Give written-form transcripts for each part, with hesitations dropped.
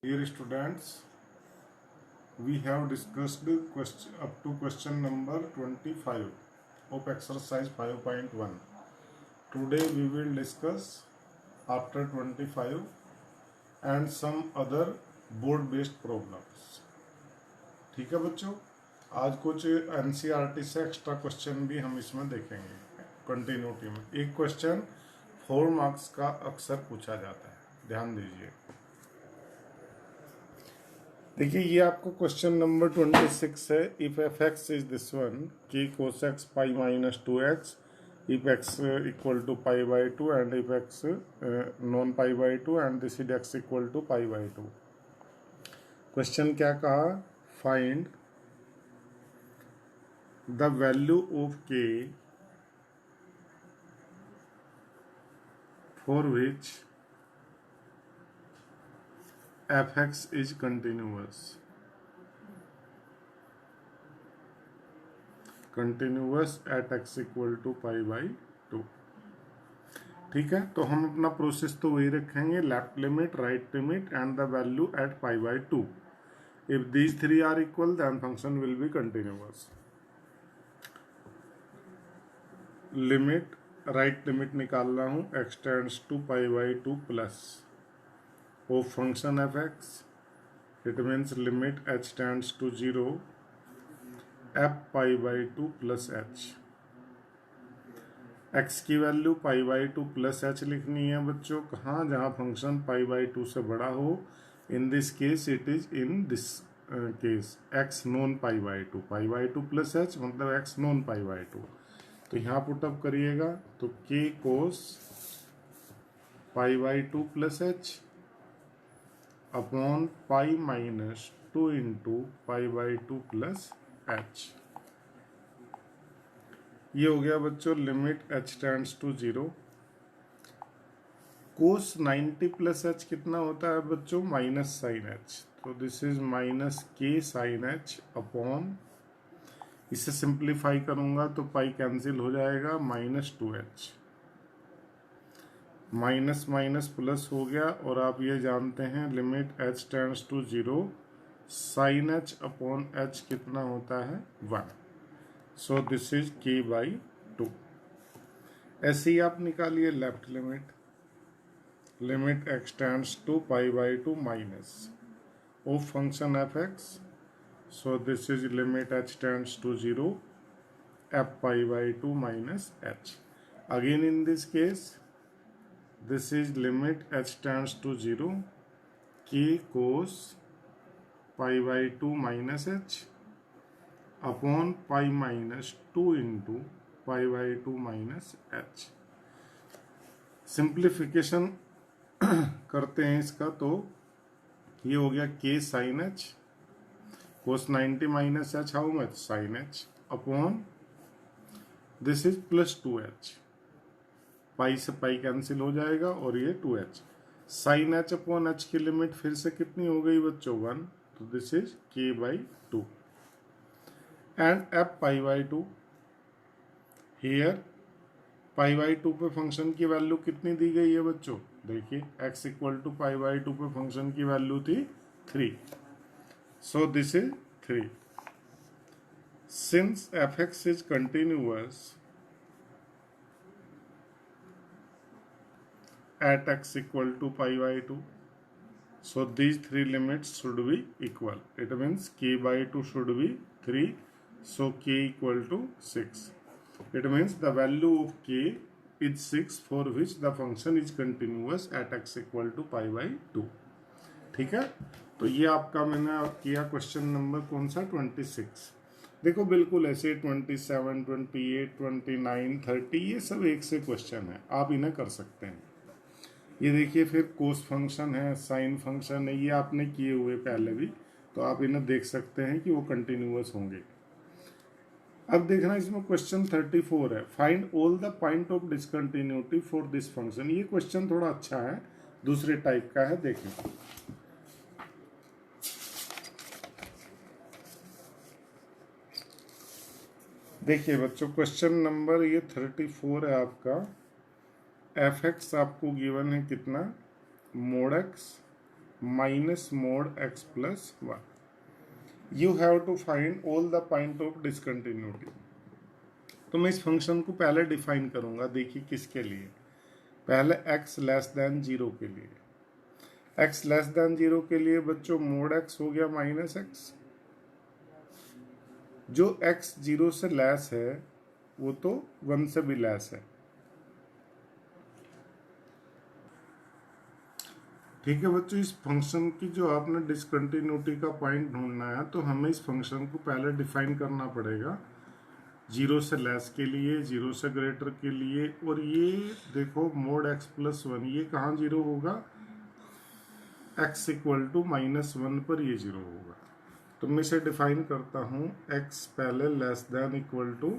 Dear students, we have discussed up to question number 25 of exercise 5.1. Today we will discuss after 25 and some other board based problems. ठीक है बच्चों, आज कुछ NCERT से extra question भी हम इसमें देखेंगे कंटिन्यूटी में। एक क्वेश्चन 4 मार्क्स का अक्सर पूछा जाता है, ध्यान दीजिए। देखिए ये आपको क्वेश्चन नंबर 26 है। If f x is this one कि cos x pi minus 2x if x equal to pi by 2 and if x non pi by 2 and this is x equal to pi by 2। Question क्या कहा? Find the value of k for which f x is continuous at x equal to pi by 2। ठीक है, तो हम अपना process तो वही रखेंगे, left limit, right limit and the value at pi by 2। If these three are equal then function will be continuous. Limit, right limit निकाल रहा हूं, x tends to pi by 2 plus of function f x, it means limit h tends to 0 f pi by 2 plus h. X की वैल्यू pi by 2 plus h लिखनी है बच्चों, कहाँ? जहाँ फंक्शन पाई बाई 2 से बड़ा हो। In this case it is in this case x non pi by 2, pi by 2 plus h मतलब एक्स नॉन पाई बाई 2। तो यहाँ पुटअप करिएगा तो के cos pi by 2 plus h upon pi minus 2 into pi by 2 plus h. ये हो गया बच्चों limit h tends to 0। Cos 90 plus h कितना होता है बच्चों? माइनस साइन एच, तो दिस इज माइनस के साइन एच अपॉन, इसे सिंप्लीफाई करूंगा तो पाई कैंसिल हो जाएगा, minus 2h। Minus minus plus हो गया और आप ये जानते हैं limit h tends to 0 sine h upon h कितना होता है? 1। So this is k by 2। ऐसे ही आप निकालिए left limit, limit x tends to pi by 2 minus of function f x, so this is limit h tends to 0 f pi by 2 minus h. Again in this case this is limit h tends to 0 k cos pi by 2 minus h upon pi minus 2 into pi by 2 minus h। Simplification करते हैं इसका तो ये हो गया k sin h cos 90 minus h, how much? sin h upon this is plus 2h, पाई से pi cancel हो जाएगा और ये 2h। sin h upon h की लिमिट फिर से कितनी हो गई बच्चों? 1, तो this is k by 2 and f pi by 2। Here pi by 2 पे फंक्शन की वैल्यू कितनी दी गई है बच्चों? देखिए x equal to pi by 2 पे फंक्शन की वैल्यू थी 3, so this is 3. Since fx is continuous at x equal to pi by 2, so these three limits should be equal. It means k by 2 should be 3, so k equal to 6. It means the value of k is 6 for which the function is continuous at x equal to pi by 2. ठीक है, तो ये आपका मैंने किया question number कौन सा? 26। देखो बिल्कुल ऐसे 27, 28, 29, 30 ये सब एक से क्वेश्चन है, आप इन्हें कर सकते हैं। ये देखिए फिर कोस फंक्शन है, साइन फंक्शन है, ये आपने किए हुए पहले भी, तो आप इन्हें देख सकते हैं कि वो कंटिन्यूअस होंगे। अब देखना इसमें क्वेश्चन 34 है, find all the point of discontinuity for this function. ये क्वेश्चन थोड़ा अच्छा है, दूसरे टाइप का है, देखें। देखिए बच्चों क्वेश्चन नंबर ये 34 है आपका। एफ एक्स आपको गिवन है कितना? Mode x minus mod x plus 1. You have to find all the point of discontinuity. तो मैं इस फंक्शन को पहले डिफाइन करूंगा, देखिए किसके लिए। पहले x लेस देन 0 के लिए, x लेस देन 0 के लिए बच्चों मोड x हो गया माइनस एक्स। जो x 0 से लेस है वो तो 1 से भी लेस है, ठीक है बच्चों। इस फंक्शन की जो आपने डिसकंटिन्यूटी का पॉइंट ढूंढना है तो हमें इस फंक्शन को पहले डिफाइन करना पड़ेगा 0 से लेस के लिए, 0 से ग्रेटर के लिए। और ये देखो मोड x प्लस 1, ये कहाँ 0 होगा, x इक्वल टू माइनस 1 पर ये 0 होगा। तो मैं इसे डिफाइन करता हूँ, x पहले less than equal to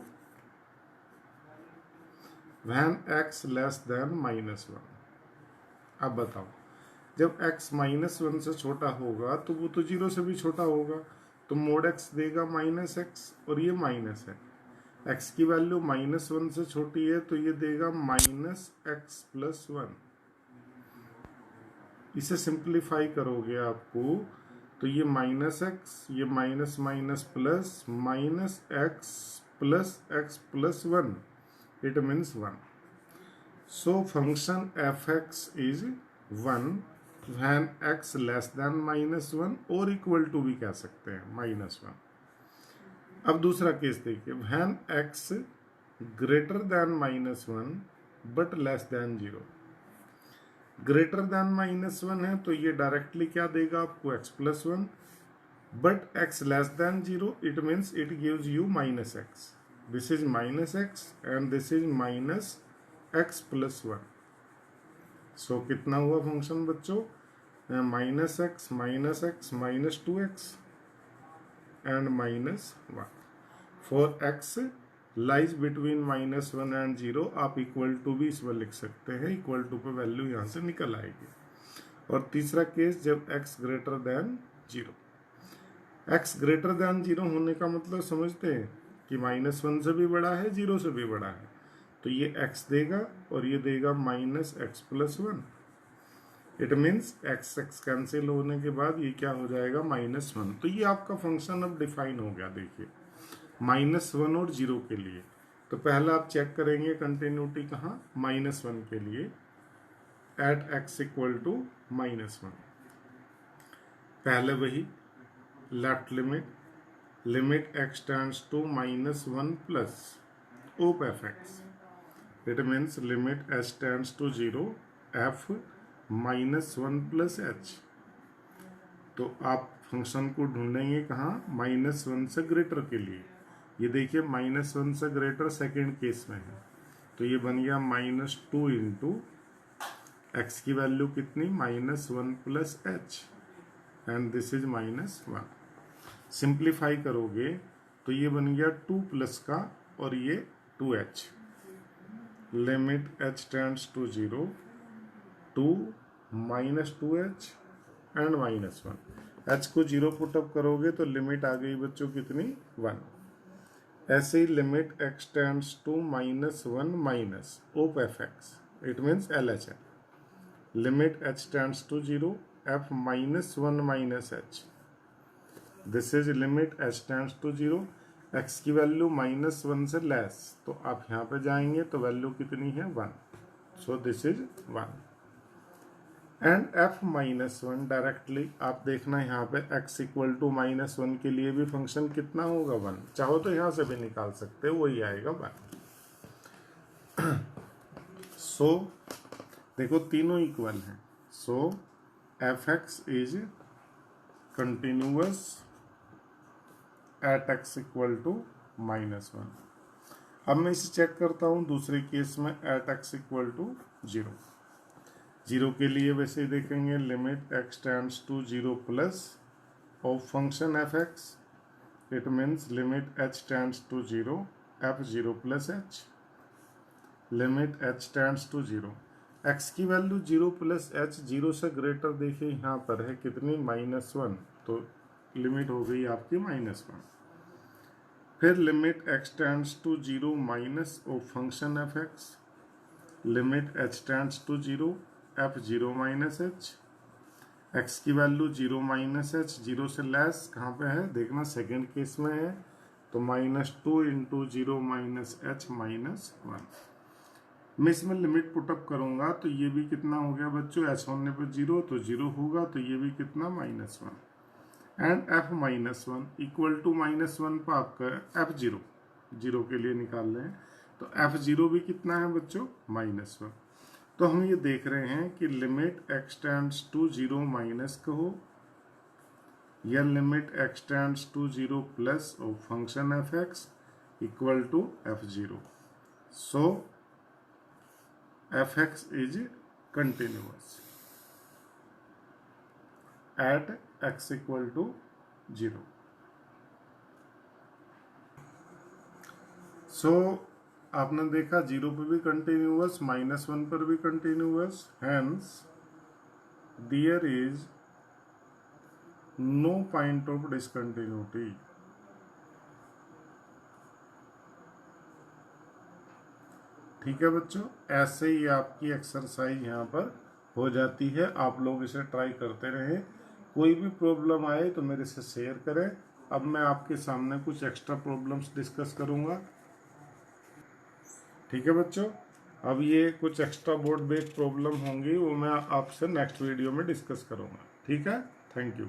when x less than minus 1। अब बताओ, जब x माइनस 1 से छोटा होगा तो वो तो 0 से भी छोटा होगा, तो मोड x देगा माइनस एक्स, और ये माइनस है। x की वैल्यू माइनस 1 से छोटी है तो ये देगा माइनस एक्स प्लस 1। इसे सिंप्लीफाई करोगे आपको तो ये माइनस एक्स, ये minus minus plus, minus x plus 1, it means 1। So function f x is 1 when x less than minus 1 और इक्वल टू भी कह सकते हैं माइनस 1। अब दूसरा केस देखिए, when x greater than minus 1 but less than 0। Greater than minus 1 है तो ये डायरेक्टली क्या देगा आपको x plus 1, but x less then 0 it means it gives you minus x. This is minus x and this is minus x plus 1। सो कितना हुआ function बच्चों, minus x minus 2x and minus 1। For x lies between minus 1 and 0 आप equal to भी इसमें लिख सकते हैं, equal to पे वैल्यू यहाँ से निकल आएगी। और तीसरा केस जब x greater than 0। x greater than 0 होने का मतलब समझते हैं कि माइनस 1 से भी बड़ा है, 0 से भी बड़ा है, तो ये x देगा और ये देगा minus x plus 1। It means x x cancel होने के बाद ये क्या हो जाएगा माइनस 1। तो ये आपका फंक्शन अब डिफाइन हो गया। देखिए माइनस 1 और 0 के लिए तो पहला आप चेक करेंगे कंटिन्यूटी कहाँ, माइनस 1 के लिए at x equal to minus 1। पहले वही left limit x tends to minus 1 plus of f x, it means limit h tends to 0 f minus 1 plus h. तो आप फंक्शन को ढूंढेंगे कहाँ, माइनस 1 से ग्रेटर के लिए। ये देखिए माइनस 1 से ग्रेटर सेकेंड केस में है, तो ये बन गया माइनस 2 इंटू एक्स की वैल्यू कितनी, minus 1 plus H, and this is minus 1। Simplify करोगे तो ये बन गया 2 प्लस का और ये 2h। Limit h tends to 0 2 minus 2h and minus 1। h को 0 पुटअप करोगे तो लिमिट आ गई बच्चों कितनी, 1। ऐसे ही limit x tends to minus 1 minus of f x, it means LHS। Limit h tends to 0 f minus 1 minus h, this is limit h tends to 0, x की value minus 1 से less, तो आप यहाँ पे जाएंगे तो वैल्यू कितनी है 1, so this is 1। And f minus 1 directly आप देखना यहाँ पे x इक्वल टू माइनस 1 के लिए भी फंक्शन कितना होगा 1, चाहो तो यहाँ से भी निकाल सकते हो, वही आएगा 1। सो देखो तीनों इक्वल हैं, so f x is continuous at x equal to minus 1। अब मैं इसे चेक करता हूँ दूसरे केस में एट x इक्वल टू 0 के लिए वैसे ही देखेंगे, limit x tends to 0 plus of function f x, it means limit h tends to 0 f 0 plus h। Limit h tends to 0, x की वैल्यू 0 प्लस h, 0 से greater देखिए यहाँ पर है कितनी, माइनस 1, तो लिमिट हो गई आपकी माइनस 1। फिर limit x tends to 0 minus of function f x, limit h tends to 0 f 0 minus h, x की वैल्यू 0 माइनस एच, 0 से लेस कहाँ पे है देखना, सेकेंड केस में है, तो -2 इंटू 0 माइनस एच माइनस 1। मैं इसमें लिमिट पुटअप करूंगा तो ये भी कितना हो गया बच्चों, एच होने पर 0 तो 0 होगा, तो ये भी कितना -1 एंड f -1 इक्वल टू -1 पर आपका f0 0 के लिए निकाल रहे हैं, तो f0 भी कितना है बच्चों -1। तो हम ये देख रहे हैं कि limit x tends to 0 minus कहो या limit x tends to 0 plus of function f(x) equal to f0। So f(x) is continuous at x equal to 0। So आपने देखा 0 पे भी कंटिन्यूअस, -1 पर भी continuous, hence there is no point of discontinuity. ठीक है बच्चों, ऐसे ही आपकी एक्सरसाइज यहाँ पर हो जाती है। आप लोग इसे ट्राई करते रहें, कोई भी प्रॉब्लम आए तो मेरे से शेयर करें। अब मैं आपके सामने कुछ एक्स्ट्रा प्रॉब्लम्स डिस्कस करूँगा। ठीक है बच्चों, अब ये कुछ एक्स्ट्रा बोर्ड बेस्ड प्रॉब्लम होंगी, वो मैं आपसे नेक्स्ट वीडियो में डिस्कस करूँगा। ठीक है, थैंक यू।